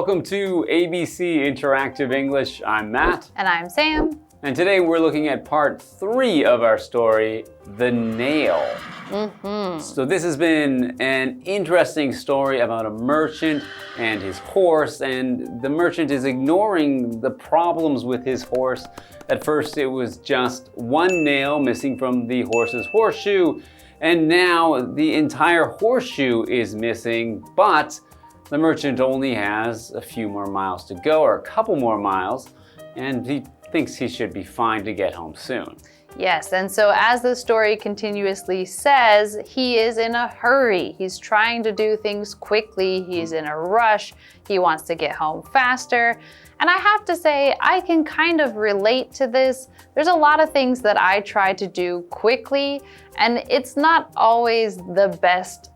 welcome to ABC Interactive English. I'm Matt. And I'm Sam. And today we're looking at part 3 of our story, The Nail. So this has been an interesting story about a merchant and his horse, and the merchant is ignoring the problems with his horse. At first it was just one nail missing from the horse's horseshoe, and now the entire horseshoe is missing, but the merchant only has a few more miles to go, or a couple more miles, and he thinks he should be fine to get home soon. Yes, and so as the story continuously says, he is in a hurry. He's trying to do things quickly. He's in a rush. He wants to get home faster. And I have to say, I can kind of relate to this. There's a lot of things that I try to do quickly, and it's not always the best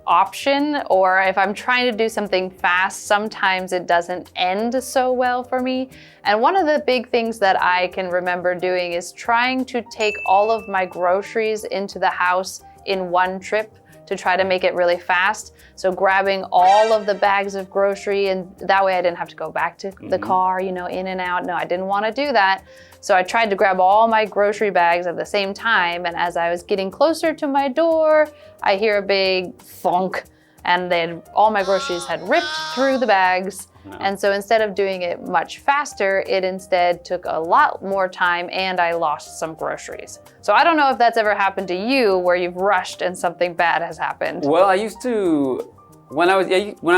option, or if I'm trying to do something fast, sometimes it doesn't end so well for me. And one of the big things that I can remember doing is trying to take all of my groceries into the house in one trip to try to make it really fast. So grabbing all of the bags of grocery, and that way I didn't have to go back to the car, in and out. No, I didn't want to do that. So I tried to grab all my grocery bags at the same time, and as I was getting closer to my door, I hear a big thunk, and all my groceries had ripped through the bags. And so instead of doing it much faster, it instead took a lot more time, and I lost some groceries. So I don't know if that's ever happened to you, where you've rushed and something bad has happened. Well, I used to, when I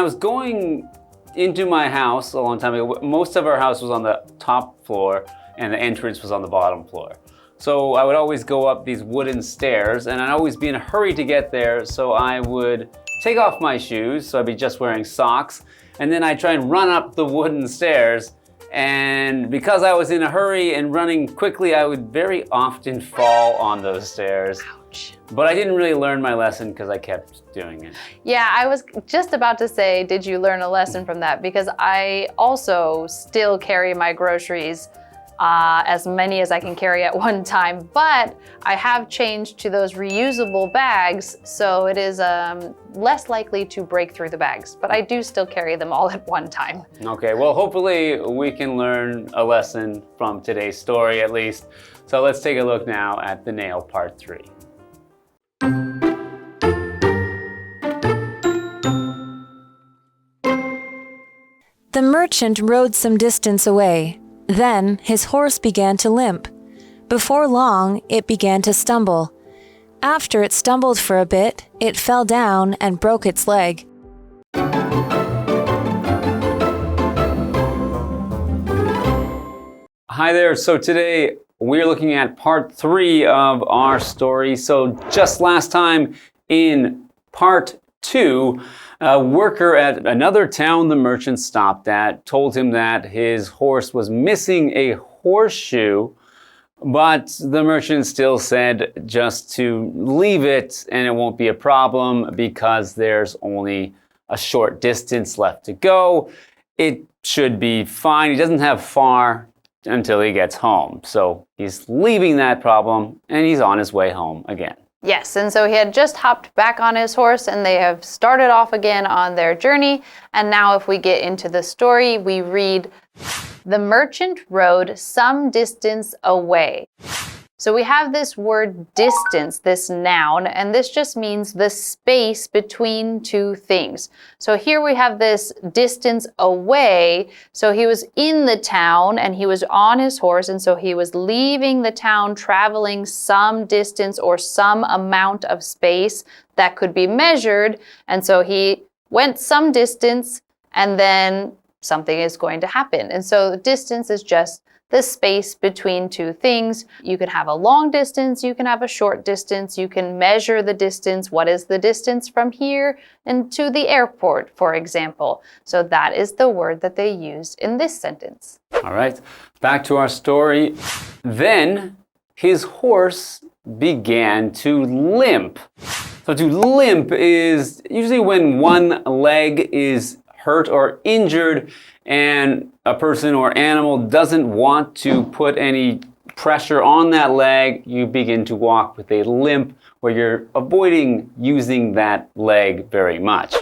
was going into my house a long time ago, most of our house was on the top floor, and the entrance was on the bottom floor. So I would always go up these wooden stairs, and I'd always be in a hurry to get there, so I would take off my shoes, so I'd be just wearing socks, and then I'd try and run up the wooden stairs, and because I was in a hurry and running quickly, I would very often fall on those stairs. Ouch. But I didn't really learn my lesson because I kept doing it. Yeah, I was just about to say, did you learn a lesson from that? Because I also still carry my groceries as many as I can carry at one time, but I have changed to those reusable bags, so it is less likely to break through the bags, but I do still carry them all at one time. Okay, well, hopefully we can learn a lesson from today's story at least. So let's take a look now at The Nail Part 3. The merchant rode some distance away. Then his horse began to limp. Before long, it began to stumble. After it stumbled for a bit, it fell down and broke its leg. Hi there, so today we're looking at part 3 of our story. So just last time in part 2, a worker at another town the merchant stopped at told him that his horse was missing a horseshoe, but the merchant still said just to leave it and it won't be a problem because there's only a short distance left to go. It should be fine. He doesn't have far until he gets home. So he's leaving that problem and he's on his way home again. Yes, and so he had just hopped back on his horse and they have started off again on their journey. And now if we get into the story, we read, the merchant rode some distance away. So we have this word distance, this noun, and this just means the space between two things. So here we have this distance away. So he was in the town and he was on his horse, and so he was leaving the town, traveling some distance or some amount of space that could be measured. And so he went some distance and then something is going to happen. And so the distance is just the space between two things. You can have a long distance, you can have a short distance, you can measure the distance. What is the distance from here and to the airport, for example? So that is the word that they used in this sentence. All right, back to our story. Then his horse began to limp. So to limp is usually when one leg is hurt or injured and a person or animal doesn't want to put any pressure on that leg. You begin to walk with a limp where you're avoiding using that leg very much.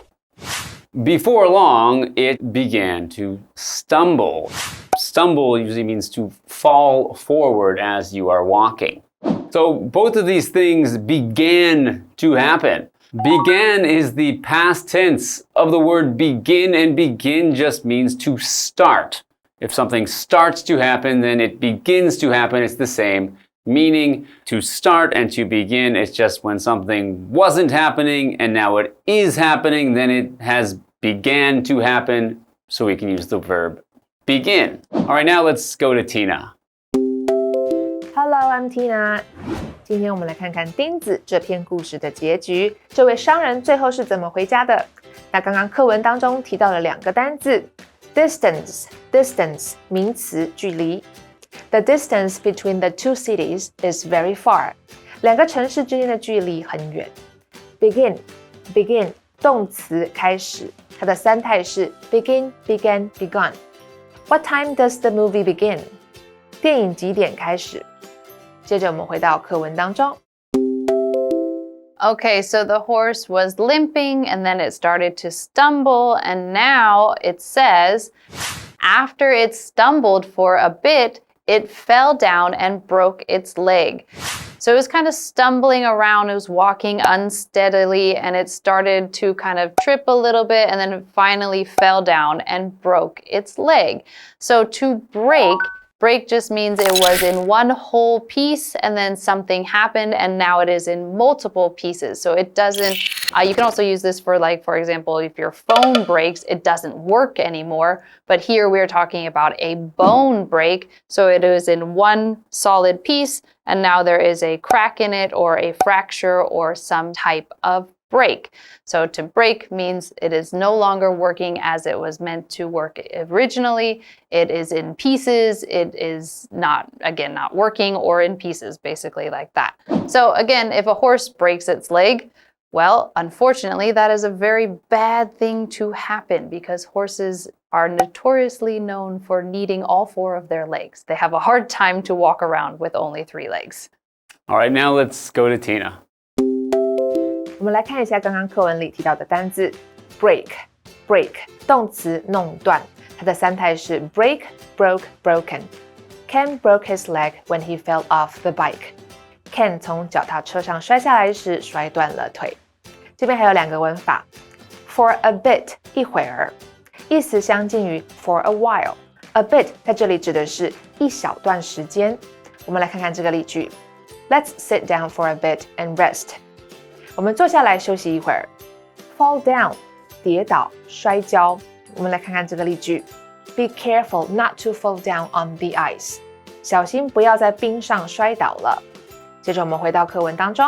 Before long, it began to stumble. Stumble usually means to fall forward as you are walking. So both of these things began to happen. Began is the past tense of the word begin, and begin just means to start. If something starts to happen, then it begins to happen. It's the same meaning. To start and to begin, it's just when something wasn't happening and now it is happening, then it has began to happen, so we can use the verb begin. All right, now let's go to Tina. Hello, I'm Tina. 今天我们来看看钉子这篇故事的结局。这位商人最后是怎么回家的？那刚刚课文当中提到了2个单字 distance 名词距离。The distance between the two cities is very far. 2个城市之间的距离很远。Begin 动词开始，它的3态是 begin, began, begun. What time does the movie begin? 电影几点开始？接着我们回到课文当中。Okay, so the horse was limping and then it started to stumble, and now it says, after it stumbled for a bit, it fell down and broke its leg. So it was kind of stumbling around, it was walking unsteadily, and it started to kind of trip a little bit, and then it finally fell down and broke its leg. So to break just means it was in one whole piece and then something happened and now it is in multiple pieces. So it doesn't, you can also use this for, like, for example, if your phone breaks, it doesn't work anymore. But here we're talking about a bone break. So it is in one solid piece and now there is a crack in it or a fracture or some type of break. So to break means it is no longer working as it was meant to work originally. It is in pieces. It is not working, or in pieces, basically like that. So again, if a horse breaks its leg, well, unfortunately, that is a very bad thing to happen because horses are notoriously known for needing all 4 of their legs. They have a hard time to walk around with only 3 legs. All right, now let's go to Tina. 我们来看一下刚刚课文里提到的单字 break 动词弄断，它的3态是 break, broke, broken. Ken broke his leg when he fell off the bike. Ken 从脚踏车上摔下来时摔断了腿。这边还有2个文法 for a bit 一会儿，意思相近于 for a while. A bit 在这里指的是一小段时间。我们来看看这个例句 Let's sit down for a bit and rest. 我们坐下来休息一会儿。Fall down 跌倒摔跤。我们来看看这个例句 Be careful not to fall down on the ice. 小心不要在冰上摔倒了。接着我们回到课文当中。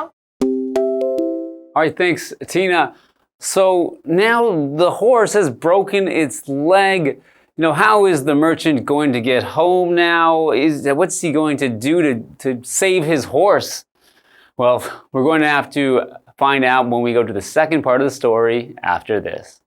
All right, thanks, Tina. So now the horse has broken its leg. How is the merchant going to get home now? What's he going to do to save his horse? Well, we're going to have to find out when we go to the second part of the story after this.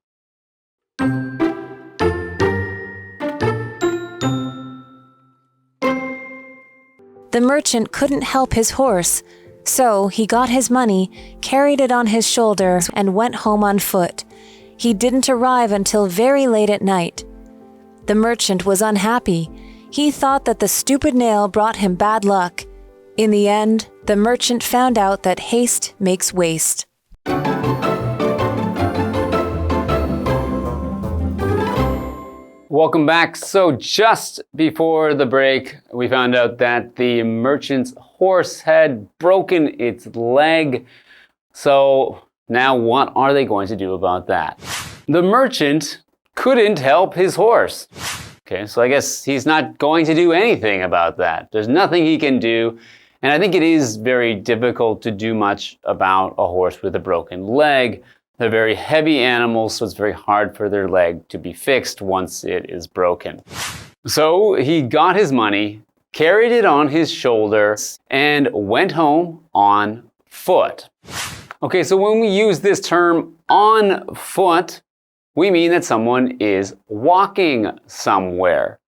The merchant couldn't help his horse, so he got his money, carried it on his shoulder, and went home on foot. He didn't arrive until very late at night. The merchant was unhappy. He thought that the stupid nail brought him bad luck. In the end, the merchant found out that haste makes waste. Welcome back. So just before the break, we found out that the merchant's horse had broken its leg. So now what are they going to do about that? The merchant couldn't help his horse. Okay, so I guess he's not going to do anything about that. There's nothing he can do. And I think it is very difficult to do much about a horse with a broken leg. They're very heavy animals, so it's very hard for their leg to be fixed once it is broken. So he got his money, carried it on his shoulder, and went home on foot. Okay, so when we use this term on foot, we mean that someone is walking somewhere.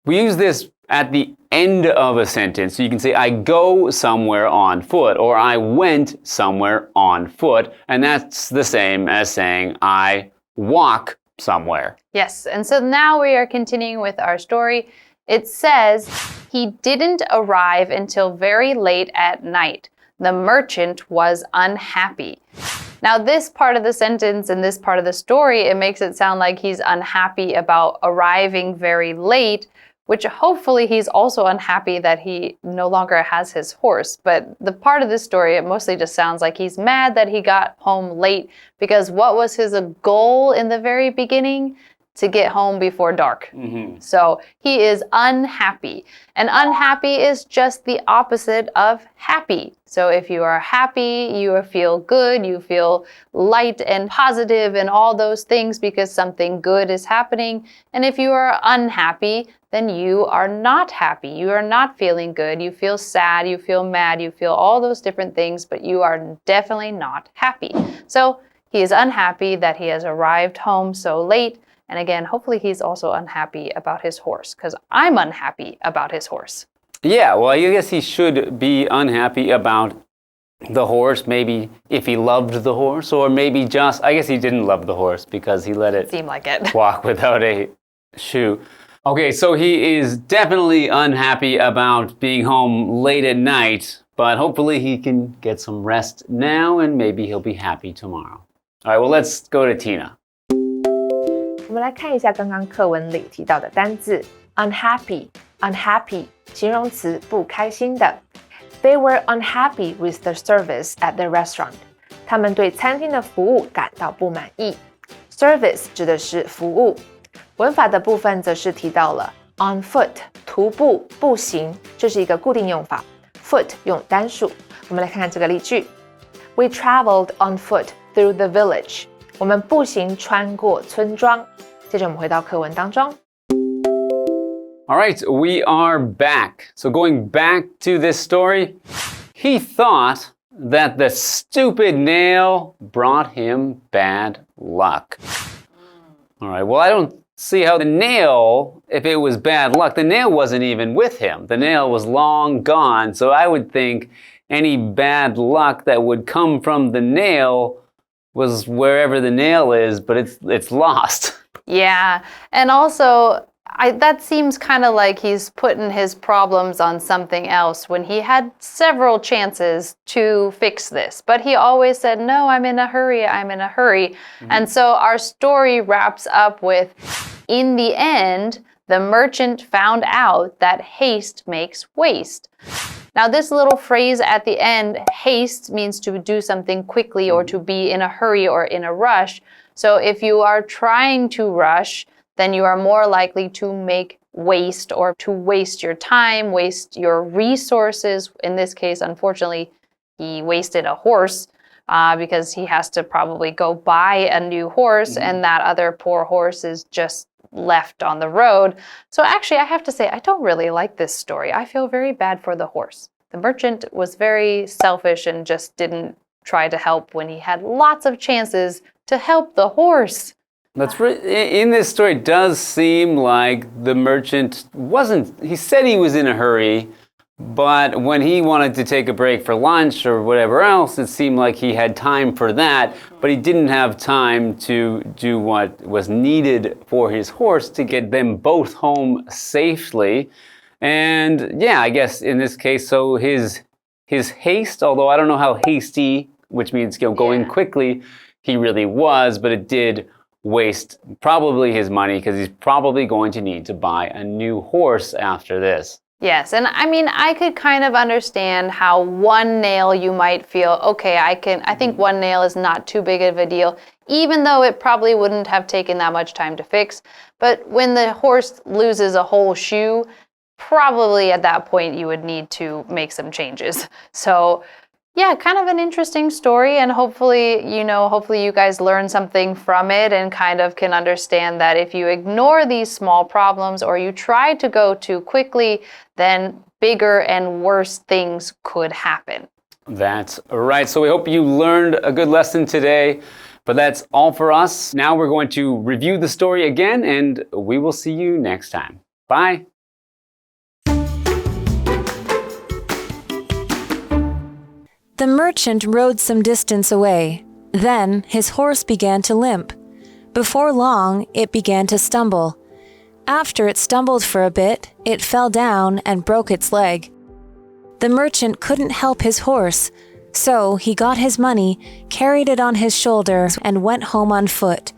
We use this at the end of a sentence. So you can say, I go somewhere on foot, or I went somewhere on foot. And that's the same as saying, I walk somewhere. Yes, and so now we are continuing with our story. It says, he didn't arrive until very late at night. The merchant was unhappy. Now, this part of the sentence and this part of the story, it makes it sound like he's unhappy about arriving very late, which hopefully he's also unhappy that he no longer has his horse. But the part of this story, it mostly just sounds like he's mad that he got home late because what was his goal in the very beginning? To get home before dark. So he is unhappy. And unhappy is just the opposite of happy. So if you are happy, you feel good, you feel light and positive and all those things because something good is happening. And if you are unhappy, then you are not happy. You are not feeling good. You feel sad, you feel mad, you feel all those different things, but you are definitely not happy. So he is unhappy that he has arrived home so late. And again, hopefully he's also unhappy about his horse because I'm unhappy about his horse. Yeah, well, I guess he should be unhappy about the horse, maybe if he loved the horse, or maybe just, I guess he didn't love the horse because he let it Seemed like it. walk without a shoe. Okay, so he is definitely unhappy about being home late at night, but hopefully he can get some rest now and maybe he'll be happy tomorrow. All right, well, let's go to Tina. 我们来看一下刚刚课文里提到的单字 unhappy 形容词不开心的 They were unhappy with the service at the restaurant. 他们对餐厅的服务感到不满意 Service 指的是服务文法的部分则是提到了 on foot 徒步步行这是一个固定用法 foot 用单数我们来看看这个例句 We traveled on foot through the village. 我们步行穿过村庄接着我们回到课文当中 All right, we are back. So going back to this story, he thought that the stupid nail brought him bad luck. All right, well, I don't see how the nail, if it was bad luck, the nail wasn't even with him. The nail was long gone, so I would think any bad luck that would come from the nail was wherever the nail is, but it's lost. Yeah, and also that seems kind of like he's putting his problems on something else when he had several chances to fix this. But he always said, no, I'm in a hurry, I'm in a hurry. And so our story wraps up with, in the end, the merchant found out that haste makes waste. Now, this little phrase at the end, haste, means to do something quickly or to be in a hurry or in a rush. So if you are trying to rush, then you are more likely to make waste or to waste your time, waste your resources. In this case, unfortunately, he wasted a horse because he has to probably go buy a new horse and that other poor horse is just left on the road. So actually, I have to say, I don't really like this story. I feel very bad for the horse. The merchant was very selfish and just didn't try to help when he had lots of chances to help the horse. That's right. In this story, it does seem like the merchant he said he was in a hurry, but when he wanted to take a break for lunch or whatever else, it seemed like he had time for that, but he didn't have time to do what was needed for his horse to get them both home safely. And yeah, I guess in this case, so his haste, although I don't know how hasty, which means going quickly, he really was, but it did waste probably his money because he's probably going to need to buy a new horse after this. Yes, and I mean, I could kind of understand how one nail you might feel, okay, I think one nail is not too big of a deal, even though it probably wouldn't have taken that much time to fix. But when the horse loses a whole shoe, probably at that point you would need to make some changes. So yeah, kind of an interesting story, and hopefully you guys learn something from it and kind of can understand that if you ignore these small problems or you try to go too quickly, then bigger and worse things could happen. That's right. So we hope you learned a good lesson today, but that's all for us. Now we're going to review the story again, and we will see you next time. Bye. The merchant rode some distance away. Then his horse began to limp. Before long, it began to stumble. After it stumbled for a bit, it fell down and broke its leg. The merchant couldn't help his horse, so he got his money, carried it on his shoulder, and went home on foot.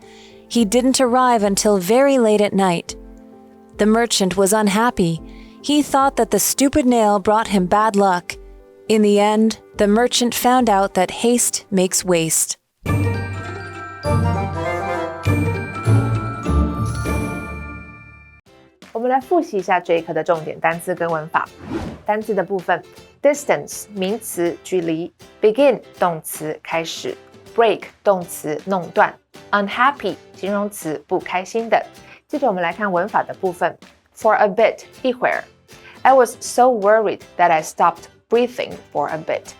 He didn't arrive until very late at night. The merchant was unhappy. He thought that the stupid nail brought him bad luck. In the end, the merchant found out that haste makes waste. 我们来复习一下这一课的重点单词跟文法。单字的部分 ，distance 名词距离 ，begin 动词开始 ，break 动词弄断 ，unhappy 形容词不开心的。接着我们来看文法的部分 ，for a bit 一会儿 ，I was so worried that I stopped breathing for a bit。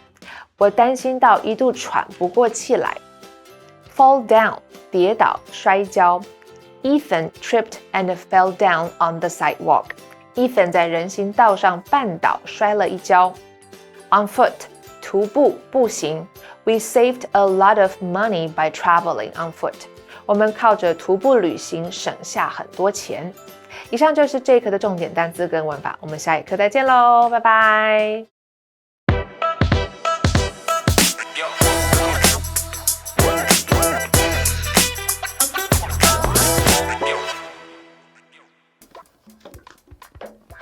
我担心到一度喘不过气来。fall down 跌倒摔跤。Ethan tripped and fell down on the sidewalk. Ethan 在人行道上绊倒，摔了一跤。On foot 徒步步行。We saved a lot of money by traveling on foot. 我们靠着徒步旅行省下很多钱。以上就是这一课的重点单词跟文法，我们下一课再见喽，拜拜。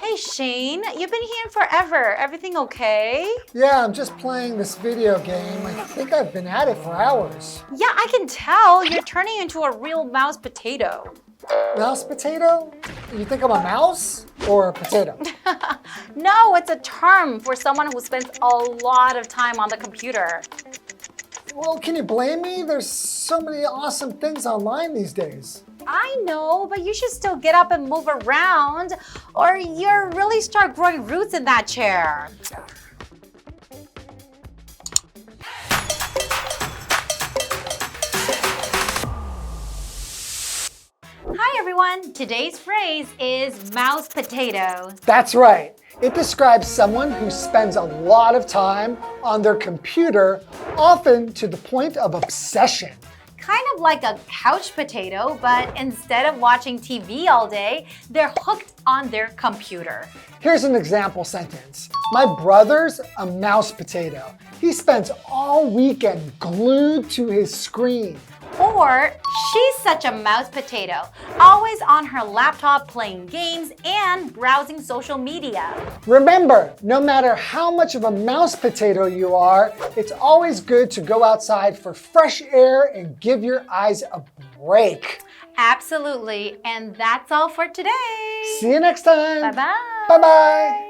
Hey Shane, you've been here forever. Everything okay? Yeah, I'm just playing this video game. I think I've been at it for hours. Yeah, I can tell. You're turning into a real mouse potato. Mouse potato? You think I'm a mouse or a potato? No, it's a term for someone who spends a lot of time on the computer. Well, can you blame me? There's so many awesome things online these days. I know, but you should still get up and move around, or you'll really start growing roots in that chair. Hi everyone, today's phrase is mouse potato. That's right. It describes someone who spends a lot of time on their computer, often to the point of obsession. Kind of like a couch potato, but instead of watching TV all day, they're hooked on their computer. Here's an example sentence. My brother's a mouse potato. He spends all weekend glued to his screen. Or she's such a mouse potato, always on her laptop playing games and browsing social media. Remember, no matter how much of a mouse potato you are, it's always good to go outside for fresh air and give your eyes a break. Absolutely, and that's all for today. See you next time. Bye-bye. Bye-bye.